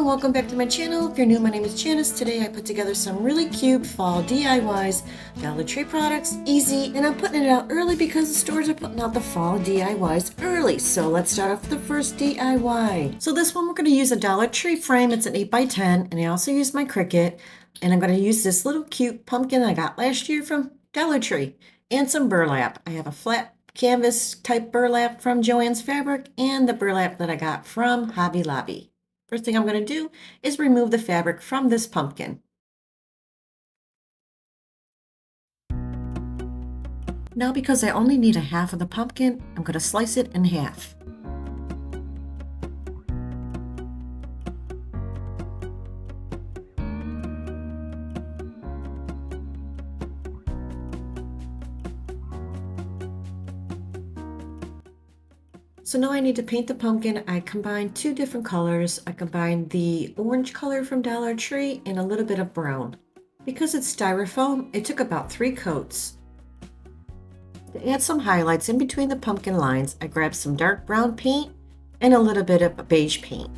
welcome back to my channel. If you're new, my name is Janice. Today I put together some really cute fall DIYs, Dollar Tree products, easy, and I'm putting it out early because the stores are putting out the fall DIYs early. So let's start off with the first DIY. So this one we're going to use a Dollar Tree frame. It's an 8x10, and I also use my Cricut, and I'm going to use this little cute pumpkin I got last year from Dollar Tree, and some burlap. I have a flat canvas type burlap from Joanne's fabric and the burlap that I got from Hobby Lobby. First thing I'm going to do is remove the fabric from this pumpkin. Now, because I only need a half of the pumpkin, I'm going to slice it in half. So now I need to paint the pumpkin. I combined two different colors. I combined the orange color from Dollar Tree and a little bit of brown. Because it's styrofoam, it took about 3 coats. To add some highlights in between the pumpkin lines, I grabbed some dark brown paint and a little bit of beige paint.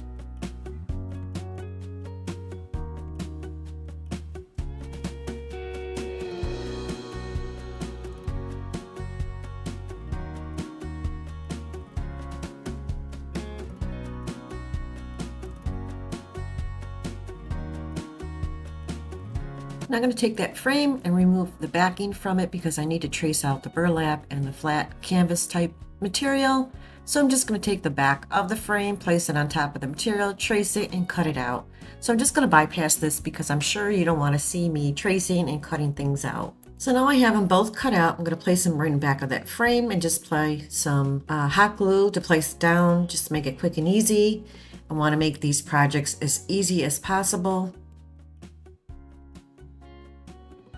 Now I'm going to take that frame and remove the backing from it because I need to trace out the burlap and the flat canvas type material. So I'm just going to take the back of the frame, place it on top of the material, trace it, and cut it out. So I'm just going to bypass this because I'm sure you don't want to see me tracing and cutting things out. So now I have them both cut out. I'm going to place them right in the back of that frame and just apply some hot glue to place it down, just to make it quick and easy. I want to make these projects as easy as possible.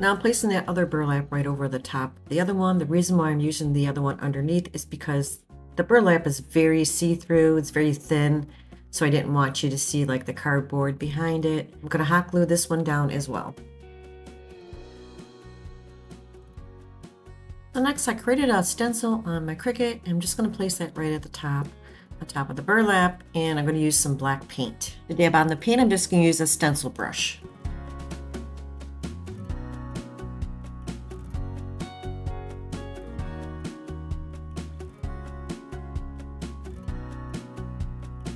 Now I'm placing that other burlap right over the top. The other one, the reason why I'm using the other one underneath is because the burlap is very see-through, it's very thin, so I didn't want you to see like the cardboard behind it. I'm going to hot glue this one down as well. So next I created a stencil on my Cricut. I'm just going to place that right at the top of the burlap, and I'm going to use some black paint. To dab on the paint, I'm just going to use a stencil brush.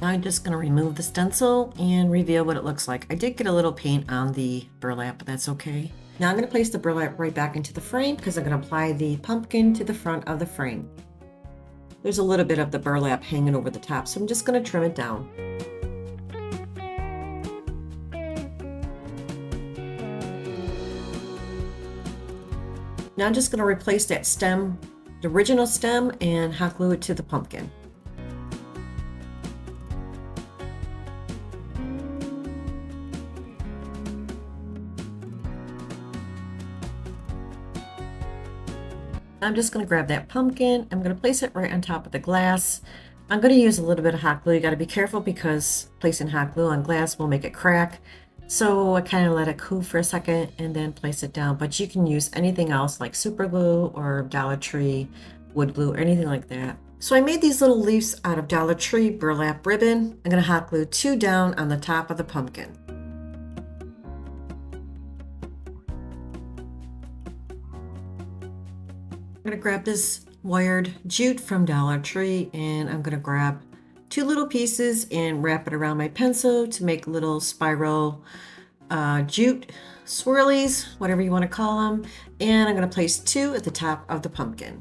Now I'm just going to remove the stencil and reveal what it looks like. I did get a little paint on the burlap, but that's okay. Now I'm going to place the burlap right back into the frame because I'm going to apply the pumpkin to the front of the frame. There's a little bit of the burlap hanging over the top, so I'm just going to trim it down. Now I'm just going to replace that stem, the original stem, and hot glue it to the pumpkin. I'm just going to grab that pumpkin. I'm going to place it right on top of the glass. I'm going to use a little bit of hot glue. You got to be careful because placing hot glue on glass will make it crack. So I kind of let it cool for a second and then place it down. But you can use anything else like super glue or Dollar Tree wood glue or anything like that. So I made these little leaves out of Dollar Tree burlap ribbon. I'm going to hot glue 2 down on the top of the pumpkin. I'm going to grab this wired jute from Dollar Tree, and I'm going to grab 2 little pieces and wrap it around my pencil to make little spiral jute swirlies, whatever you want to call them. And I'm going to place 2 at the top of the pumpkin.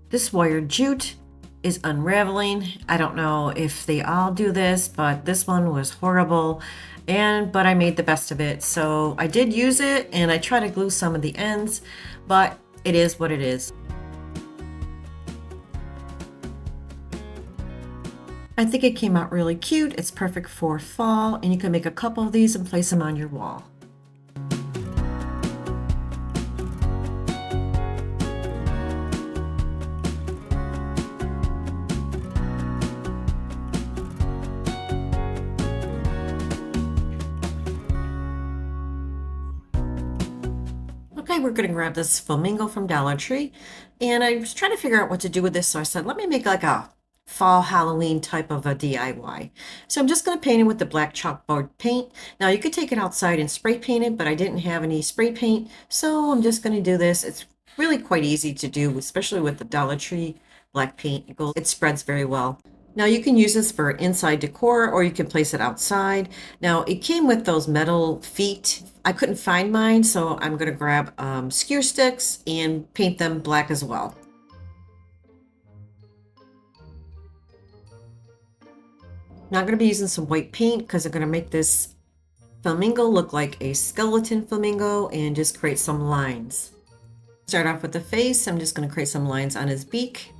This wired jute is unraveling. I don't know if they all do this, but this one was horrible. But I made the best of it. So I did use it, and I try to glue some of the ends, but it is what it is. I think it came out really cute. It's perfect for fall, and you can make a couple of these and place them on your wall. Okay, we're going to grab this flamingo from Dollar Tree, and I was trying to figure out what to do with this, so I said, let me make like a fall Halloween type of a DIY. So I'm just going to paint it with the black chalkboard paint. Now you could take it outside and spray paint it, but I didn't have any spray paint, so I'm just going to do this. It's really quite easy to do, especially with the Dollar Tree black paint. It spreads very well. Now you can use this for inside decor or you can place it outside. Now it came with those metal feet. I couldn't find mine, so I'm going to grab skewer sticks and paint them black as well. Now I'm going to be using some white paint because I'm going to make this flamingo look like a skeleton flamingo and just create some lines. Start off with the face. I'm just going to create some lines on his beak.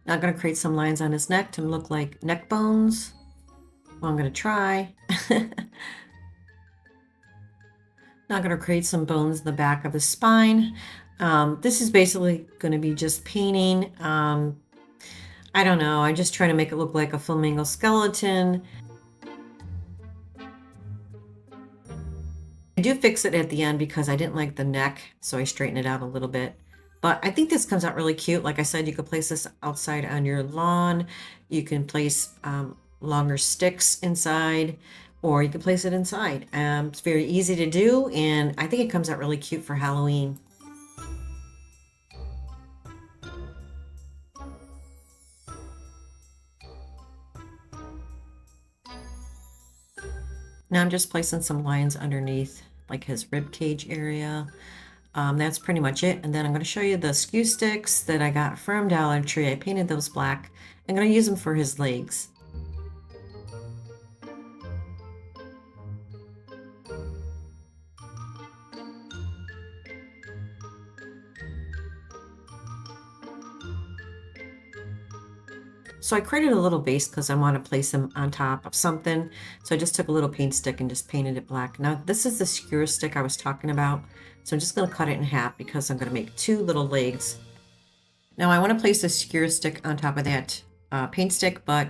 Now I'm going to create some lines on his neck to look like neck bones. Well, I'm going to try. Now I'm going to create some bones in the back of his spine. This is basically going to be just painting. I don't know. I'm just trying to make it look like a flamingo skeleton. I do fix it at the end because I didn't like the neck, so I straighten it out a little bit. But I think this comes out really cute. Like I said, you could place this outside on your lawn. You can place longer sticks inside, or you can place it inside. It's very easy to do, and I think it comes out really cute for Halloween. Now I'm just placing some lines underneath, like his rib cage area. That's pretty much it. And then I'm going to show you the skew sticks that I got from Dollar Tree. I painted those black. I'm going to use them for his legs. So I created a little base because I want to place them on top of something. So I just took a little paint stick and just painted it black. Now this is the skewer stick I was talking about. So I'm just going to cut it in half because I'm going to make two little legs. Now I want to place a skewer stick on top of that paint stick, but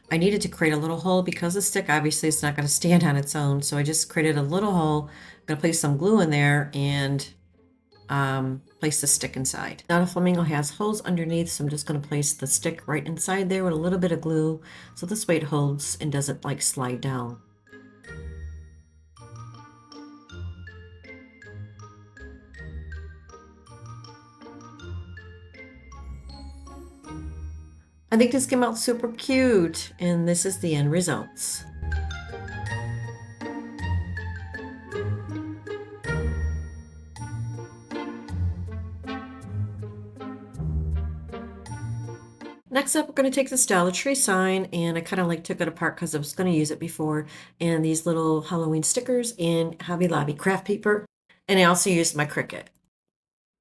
I needed to create a little hole because the stick obviously is not going to stand on its own. So I just created a little hole. I'm going to place some glue in there and place the stick inside. Now the flamingo has holes underneath, so I'm just going to place the stick right inside there with a little bit of glue, so this way it holds and doesn't like slide down. I think this came out super cute, and this is the end results. Next up, we're going to take this Dollar Tree sign, and I kind of like took it apart because I was going to use it before, and these little Halloween stickers and Hobby Lobby craft paper, and I also used my Cricut.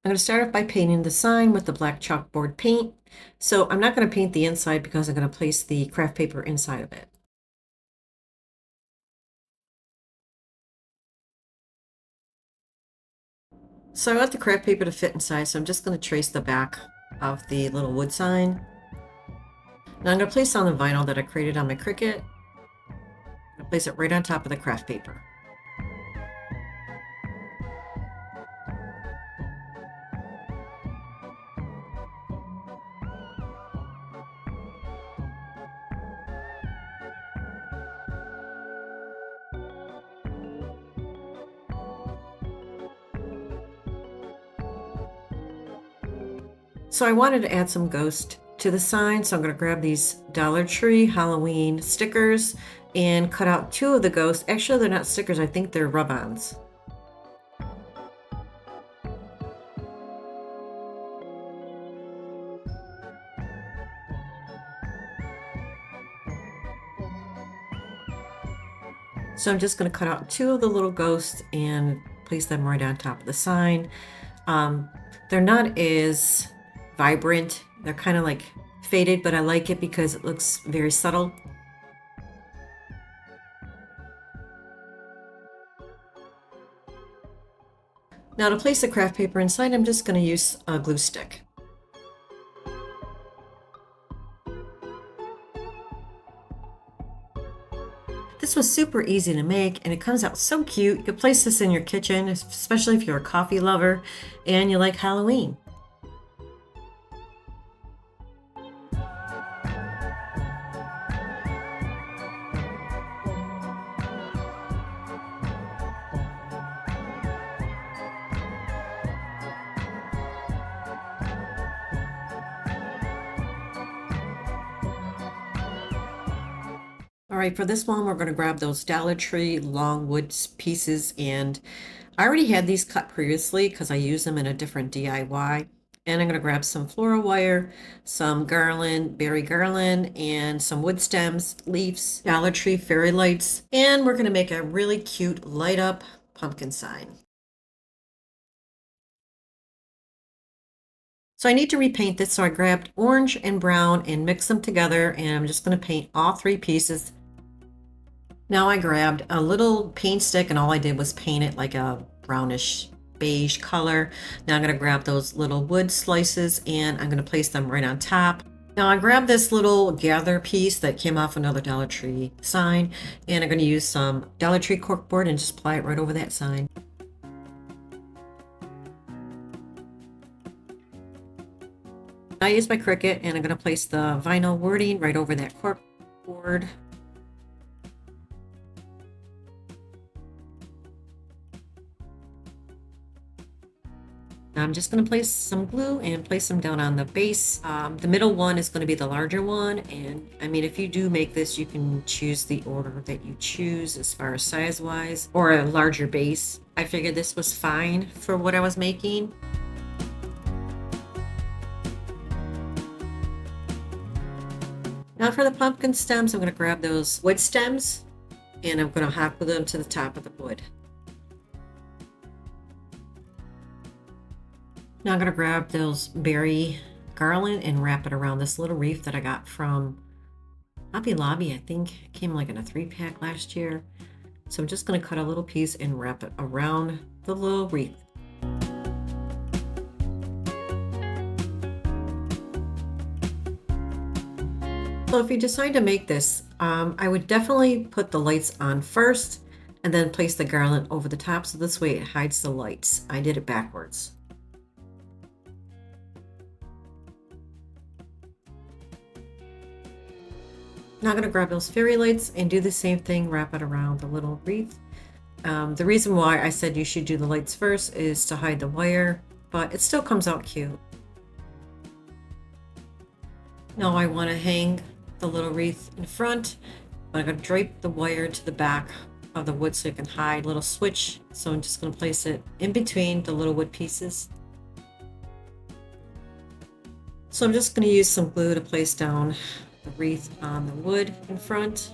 I'm going to start off by painting the sign with the black chalkboard paint. So I'm not going to paint the inside because I'm going to place the craft paper inside of it. So I want the craft paper to fit inside, so I'm just going to trace the back of the little wood sign. Now I'm going to place on the vinyl that I created on my Cricut. I'm going to place it right on top of the craft paper. So I wanted to add some ghost to the sign, so I'm going to grab these Dollar Tree Halloween stickers and cut out two of the ghosts. Actually, they're not stickers, I think they're rub-ons. So I'm just going to cut out two of the little ghosts and place them right on top of the sign. They're not as vibrant. They're kind of like faded, but I like it because it looks very subtle. Now to place the craft paper inside, I'm just going to use a glue stick. This was super easy to make and it comes out so cute. You could place this in your kitchen, especially if you're a coffee lover and you like Halloween. All right, for this one, we're going to grab those Dollar Tree long wood pieces, and I already had these cut previously because I use them in a different DIY. And I'm going to grab some floral wire, some garland, berry garland, and some wood stems, leaves, Dollar Tree fairy lights, and we're going to make a really cute light up pumpkin sign. So I need to repaint this, so I grabbed orange and brown and mixed them together, and I'm just going to paint all three pieces. Now I grabbed a little paint stick and all I did was paint it like a brownish beige color. Now I'm going to grab those little wood slices and I'm going to place them right on top. Now I grabbed this little gather piece that came off another Dollar Tree sign, and I'm going to use some Dollar Tree corkboard and just apply it right over that sign. I use my Cricut and I'm going to place the vinyl wording right over that corkboard. I'm just going to place some glue and place them down on the base. The middle one is going to be the larger one, and I mean, if you do make this, you can choose the order that you choose as far as size wise, or a larger base. I figured this was fine for what I was making. Now for the pumpkin stems, I'm going to grab those wood stems and I'm going to hot glue them to the top of the wood. Now I'm going to grab those berry garland and wrap it around this little wreath that I got from Hobby Lobby. I think it came like in a 3-pack last year. So I'm just going to cut a little piece and wrap it around the little wreath. So if you decide to make this, I would definitely put the lights on first and then place the garland over the top, so this way it hides the lights. I did it backwards. Now I'm going to grab those fairy lights and do the same thing, wrap it around the little wreath. The reason why I said you should do the lights first is to hide the wire, but it still comes out cute. Now I want to hang the little wreath in front, but I'm going to drape the wire to the back of the wood so you can hide a little switch. So I'm just going to place it in between the little wood pieces. So I'm just going to use some glue to place down the wreath on the wood in front.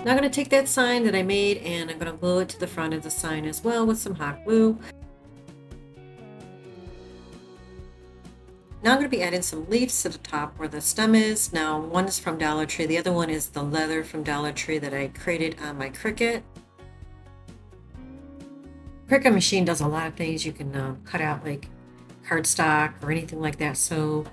Now I'm going to take that sign that I made and I'm going to glue it to the front of the sign as well with some hot glue. Now I'm going to be adding some leaves to the top where the stem is. Now one is from Dollar Tree, the other one is the leather from Dollar Tree that I created on my Cricut. Cricut machine does a lot of things. You can cut out like cardstock or anything like that. So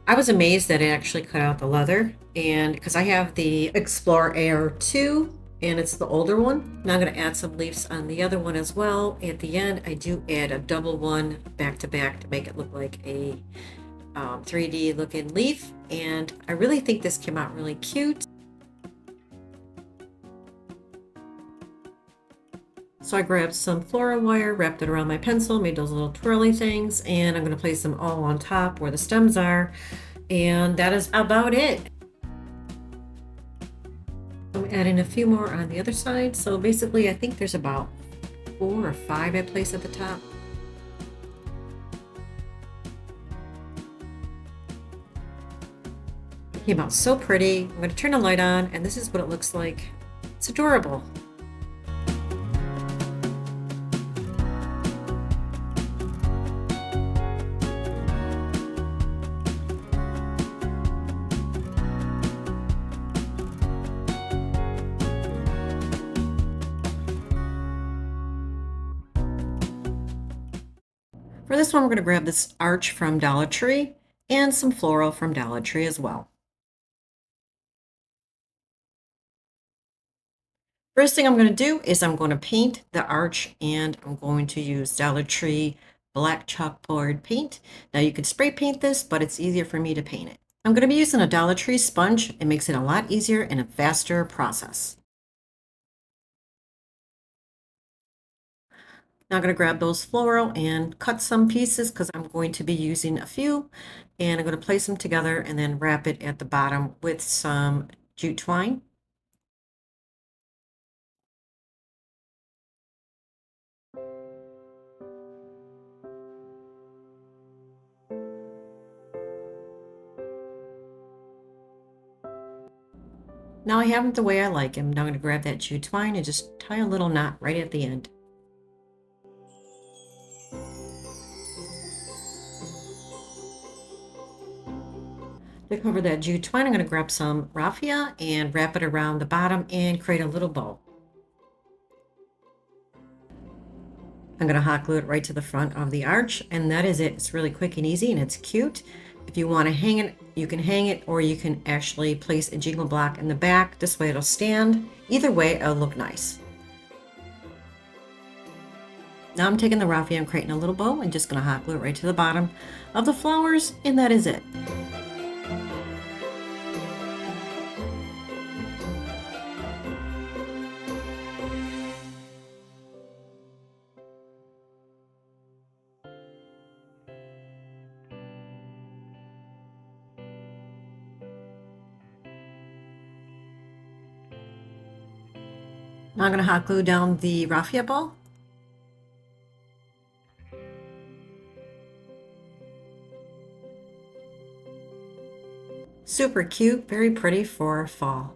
I was amazed that it actually cut out the leather, and because I have the Explorer Air 2 and it's the older one. Now I'm going to add some leaves on the other one as well. At the end I do add a double one back to back to make it look like a 3D looking leaf, and I really think this came out really cute. So I grabbed some floral wire, wrapped it around my pencil, made those little twirly things, and I'm going to place them all on top where the stems are, and that is about it. I'm adding a few more on the other side, so basically I think there's about 4 or 5 I place at the top. It came out so pretty. I'm going to turn the light on and this is what it looks like. It's adorable. For this one, we're going to grab this arch from Dollar Tree, and some floral from Dollar Tree as well. First thing I'm going to do is I'm going to paint the arch, and I'm going to use Dollar Tree black chalkboard paint. Now you could spray paint this, but it's easier for me to paint it. I'm going to be using a Dollar Tree sponge. It makes it a lot easier and a faster process. Now I'm going to grab those floral and cut some pieces because I'm going to be using a few, and I'm going to place them together and then wrap it at the bottom with some jute twine. Now I have them the way I like them. Now I'm going to grab that jute twine and just tie a little knot right at the end. To cover that jute twine, I'm going to grab some raffia and wrap it around the bottom and create a little bow. I'm going to hot glue it right to the front of the arch, and that is it. It's really quick and easy, and it's cute. If you want to hang it, you can hang it, or you can actually place a jingle block in the back. This way it'll stand. Either way, it'll look nice. Now I'm taking the raffia and creating a little bow and just going to hot glue it right to the bottom of the flowers, and that is it. Now I'm going to hot glue down the raffia ball. Super cute, very pretty for fall.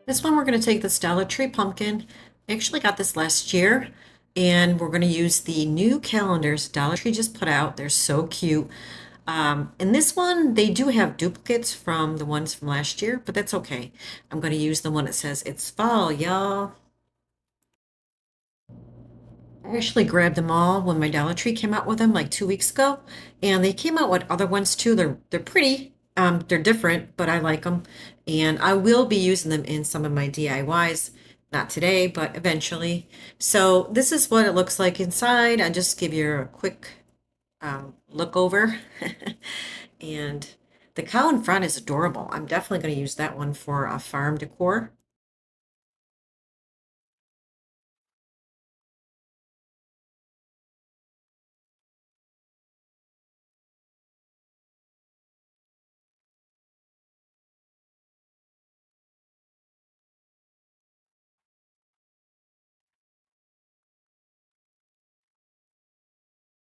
This one we're going to take this Dollar Tree pumpkin. I actually got this last year, and we're going to use the new calendars Dollar Tree just put out. They're so cute. And this one, they do have duplicates from the ones from last year, but that's okay. I'm going to use the one that says it's fall, y'all. I actually grabbed them all when my Dollar Tree came out with them like 2 weeks ago, and they came out with other ones too. They're pretty. They're different, but I like them, and I will be using them in some of my DIYs. Not today, but eventually. So this is what it looks like inside. I just give you a quick look over, and the cow in front is adorable. I'm definitely going to use that one for a farm decor.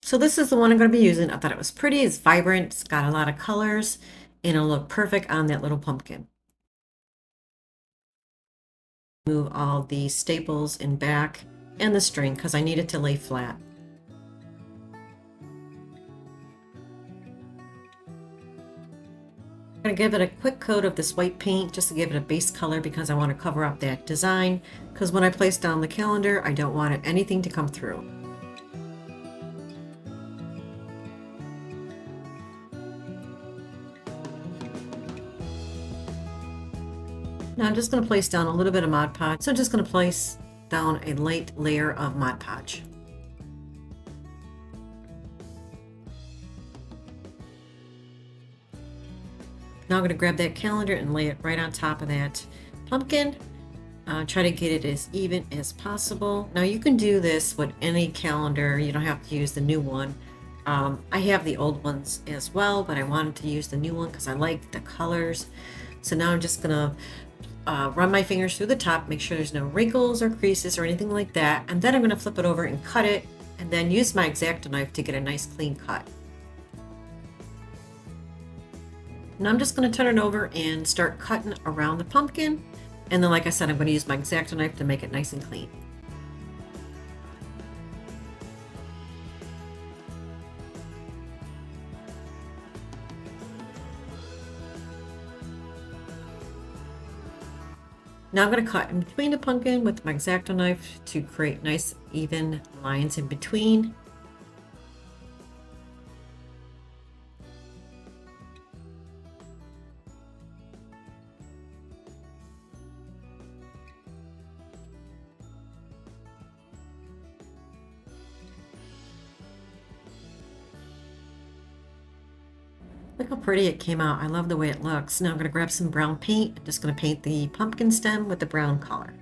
So this is the one I'm going to be using. I thought it was pretty. It's vibrant. It's got a lot of colors, and it'll look perfect on that little pumpkin. Move all the staples in back and the string because I need it to lay flat. I'm going to give it a quick coat of this white paint just to give it a base color because I want to cover up that design, because when I place down the calendar, I don't want anything to come through. Now I'm just going to place down a little bit of Mod Podge. So I'm just going to place down a light layer of Mod Podge. Now I'm going to grab that calendar and lay it right on top of that pumpkin. Try to get it as even as possible. Now you can do this with any calendar. You don't have to use the new one. I have the old ones as well, but I wanted to use the new one because I like the colors. So now I'm just going to run my fingers through the top, make sure there's no wrinkles or creases or anything like that, and then I'm going to flip it over and cut it, and then use my X-Acto knife to get a nice clean cut. Now I'm just going to turn it over and start cutting around the pumpkin, and then like I said, I'm going to use my X-Acto knife to make it nice and clean. Now I'm going to cut in between the pumpkin with my X-Acto knife to create nice even lines in between. Look how pretty it came out. I love the way it looks. Now I'm going to grab some brown paint. I'm just going to paint the pumpkin stem with the brown color.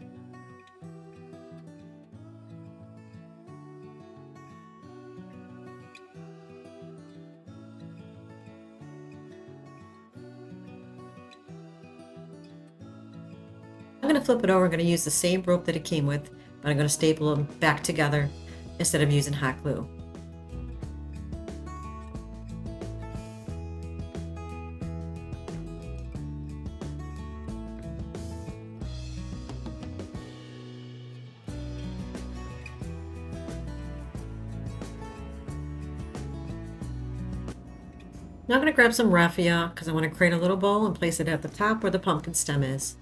I'm going to flip it over. I'm going to use the same rope that it came with, but I'm going to staple them back together instead of using hot glue. Now I'm going to grab some raffia because I want to create a little bowl and place it at the top where the pumpkin stem is.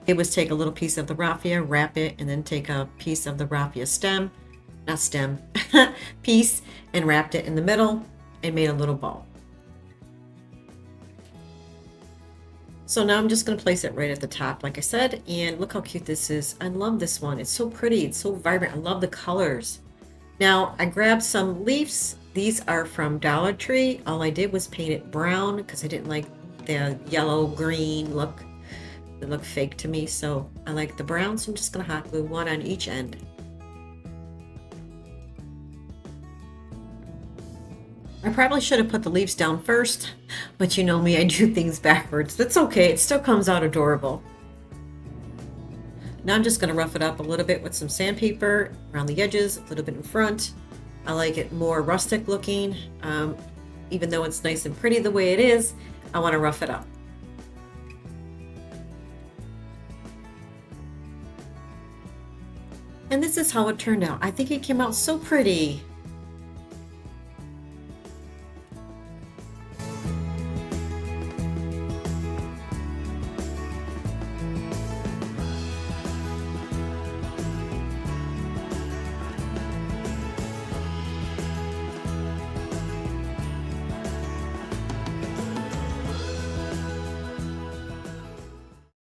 It was take a little piece of the raffia, wrap it, and then take a piece of the raffia stem, not stem, piece, and wrapped it in the middle and made a little bowl. So now I'm just going to place it right at the top, like I said, and look how cute this is. I love this one. It's so pretty. It's so vibrant. I love the colors. Now I grabbed some leaves. These are from Dollar Tree. All I did was paint it brown because I didn't like the yellow green look. It looked fake to me, so I like the brown, so I'm just going to hot glue one on each end. I probably should have put the leaves down first, but you know me, I do things backwards. That's okay. It still comes out adorable. Now I'm just going to rough it up a little bit with some sandpaper around the edges, a little bit in front. I like it more rustic looking. Even though it's nice and pretty the way it is, I want to rough it up. And this is how it turned out. I think it came out so pretty.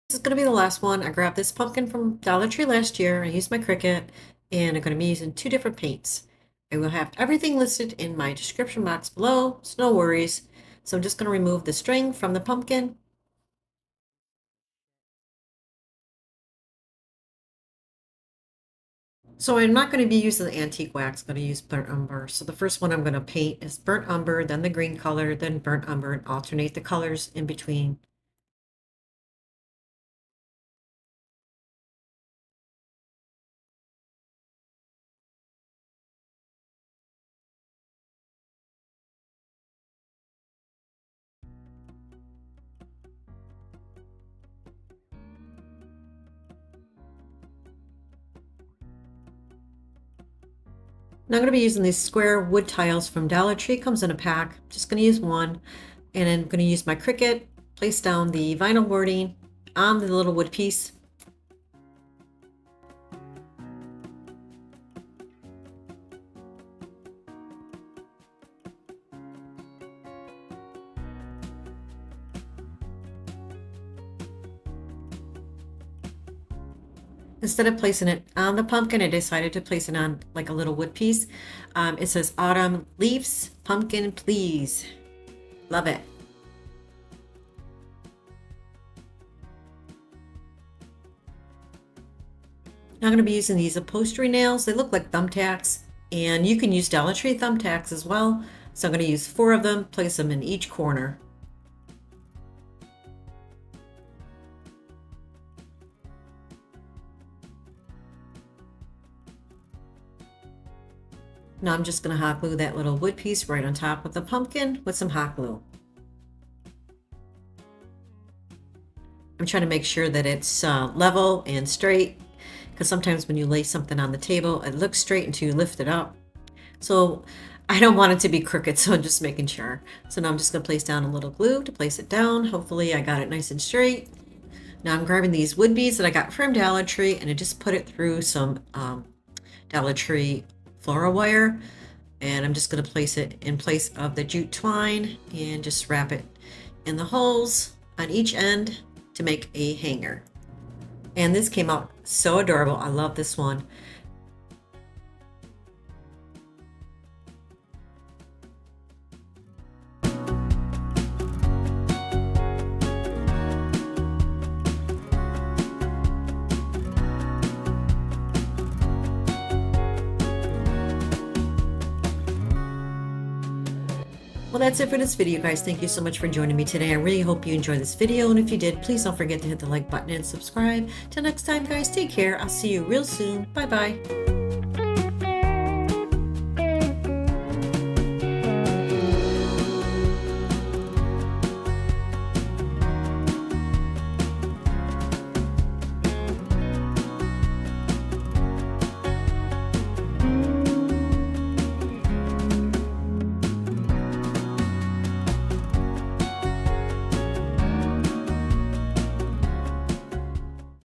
This is going to be the last one. I grabbed this pumpkin from Dollar Tree last year. I used my Cricut, and I'm going to be using two different paints. I will have everything listed in my description box below, so no worries. So I'm just going to remove the string from the pumpkin. So I'm not going to be using the antique wax, I'm going to use burnt umber. So the first one I'm going to paint is burnt umber, then the green color, then burnt umber, and alternate the colors in between. Now I'm going to be using these square wood tiles from Dollar Tree. Comes in a pack. Just going to use one, and I'm going to use my Cricut, place down the vinyl wording on the little wood piece. Instead of placing it on the pumpkin, I decided to place it on like a little wood piece. It says autumn leaves, pumpkin please. Love it. Now I'm going to be using these upholstery nails. They look like thumbtacks, and you can use Dollar Tree thumbtacks as well. So I'm going to use 4 of them, place them in each corner. Now I'm just going to hot glue that little wood piece right on top of the pumpkin with some hot glue. I'm trying to make sure that it's level and straight, because sometimes when you lay something on the table, it looks straight until you lift it up. So I don't want it to be crooked, so I'm just making sure. So now I'm just going to place down a little glue to place it down. Hopefully I got it nice and straight. Now I'm grabbing these wood beads that I got from Dollar Tree, and I just put it through some Dollar Tree floral wire, and I'm just going to place it in place of the jute twine and just wrap it in the holes on each end to make a hanger. And this came out so adorable. I love this one. Well, that's it for this video, guys. Thank you so much for joining me today. I really hope you enjoyed this video, and if you did, please don't forget to hit the like button and subscribe. Till next time, guys, take care. I'll see you real soon. Bye-bye.